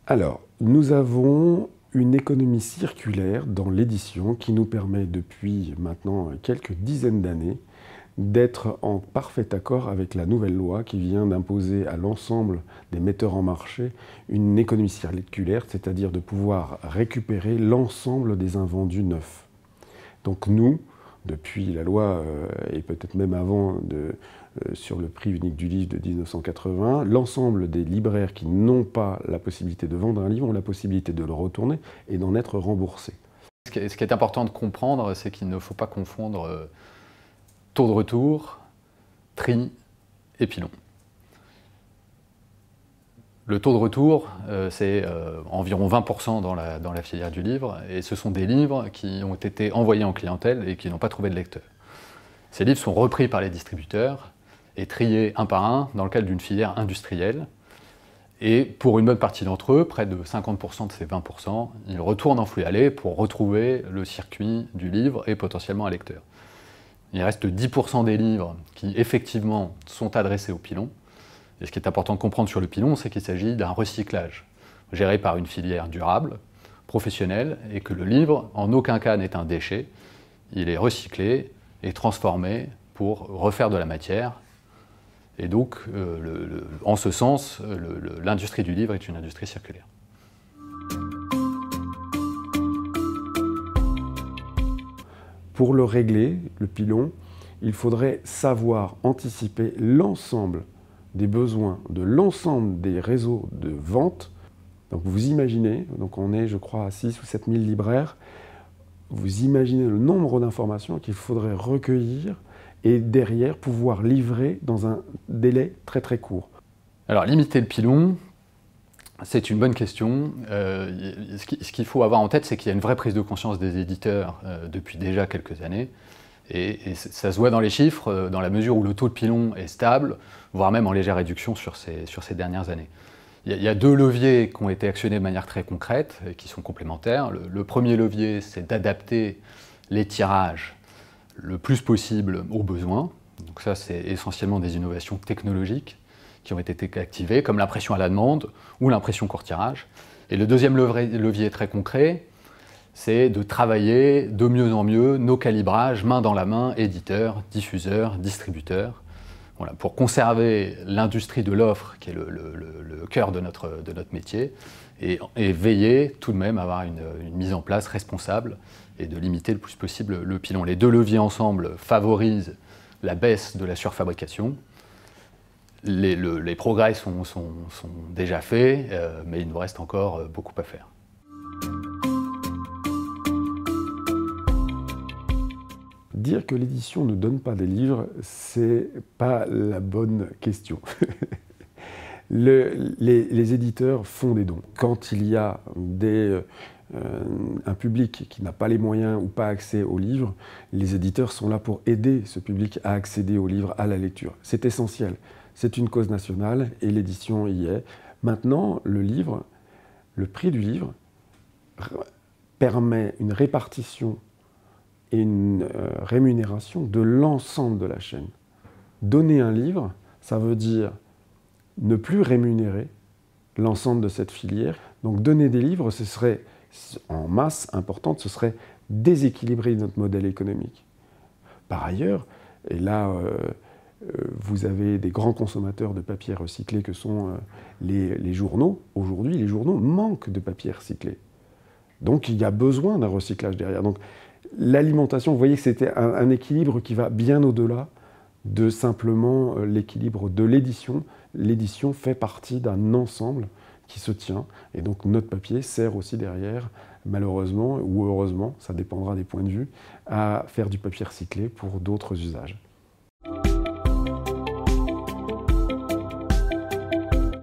Alors, nous avons une économie circulaire dans l'édition qui nous permet depuis maintenant quelques dizaines d'années d'être en parfait accord avec la nouvelle loi qui vient d'imposer à l'ensemble des metteurs en marché une économie circulaire, c'est-à-dire de pouvoir récupérer l'ensemble des invendus neufs. Donc nous, depuis la loi, et peut-être même avant, sur le prix unique du livre de 1980, l'ensemble des libraires qui n'ont pas la possibilité de vendre un livre ont la possibilité de le retourner et d'en être remboursés. Ce qui est important de comprendre, c'est qu'il ne faut pas confondre taux de retour, tri et pilon. Le taux de retour, c'est environ 20% dans la filière du livre, et ce sont des livres qui ont été envoyés en clientèle et qui n'ont pas trouvé de lecteur. Ces livres sont repris par les distributeurs et triés un par un dans le cadre d'une filière industrielle. Et pour une bonne partie d'entre eux, près de 50% de ces 20%, ils retournent en flux allé pour retrouver le circuit du livre et potentiellement un lecteur. Il reste 10% des livres qui effectivement sont adressés au pilon. Et ce qui est important de comprendre sur le pilon, c'est qu'il s'agit d'un recyclage géré par une filière durable, professionnelle, et que le livre, en aucun cas, n'est un déchet. Il est recyclé et transformé pour refaire de la matière. Et donc, en ce sens, l'industrie du livre est une industrie circulaire. Pour le régler, le pilon, il faudrait savoir anticiper l'ensemble des besoins de l'ensemble des réseaux de vente. Donc vous imaginez, donc on est je crois à 6 ou 7 000 libraires, vous imaginez le nombre d'informations qu'il faudrait recueillir et derrière pouvoir livrer dans un délai très très court. Alors limiter le pilon, c'est une bonne question. Ce qu'il faut avoir en tête, c'est qu'il y a une vraie prise de conscience des éditeurs depuis déjà quelques années. Et ça se voit dans les chiffres, dans la mesure où le taux de pilon est stable, voire même en légère réduction sur ces dernières années. Il y a deux leviers qui ont été actionnés de manière très concrète et qui sont complémentaires. Le premier levier, c'est d'adapter les tirages le plus possible aux besoins. Donc ça, c'est essentiellement des innovations technologiques qui ont été activées, comme l'impression à la demande ou l'impression court tirage. Et le deuxième levier très concret, c'est de travailler de mieux en mieux nos calibrages main dans la main, éditeurs, diffuseurs, distributeurs, voilà, pour conserver l'industrie de l'offre, qui est le cœur de notre métier, et veiller tout de même à avoir une mise en place responsable et de limiter le plus possible le pilon. Les deux leviers ensemble favorisent la baisse de la surfabrication. Les progrès sont déjà faits, mais il nous reste encore beaucoup à faire. Dire que l'édition ne donne pas des livres, c'est pas la bonne question. Les éditeurs font des dons. Quand il y a un public qui n'a pas les moyens ou pas accès aux livres, les éditeurs sont là pour aider ce public à accéder aux livres, à la lecture. C'est essentiel. C'est une cause nationale et l'édition y est. Maintenant, le prix du livre permet une répartition et une rémunération de l'ensemble de la chaîne. Donner un livre, ça veut dire ne plus rémunérer l'ensemble de cette filière. Donc donner des livres, ce serait, en masse importante, ce serait déséquilibrer notre modèle économique. Par ailleurs, et là, vous avez des grands consommateurs de papier recyclé que sont les journaux. Aujourd'hui, les journaux manquent de papier recyclé. Donc il y a besoin d'un recyclage derrière. Donc, l'alimentation, vous voyez que c'était un équilibre qui va bien au-delà de simplement l'équilibre de l'édition. L'édition fait partie d'un ensemble qui se tient. Et donc notre papier sert aussi derrière, malheureusement ou heureusement, ça dépendra des points de vue, à faire du papier recyclé pour d'autres usages.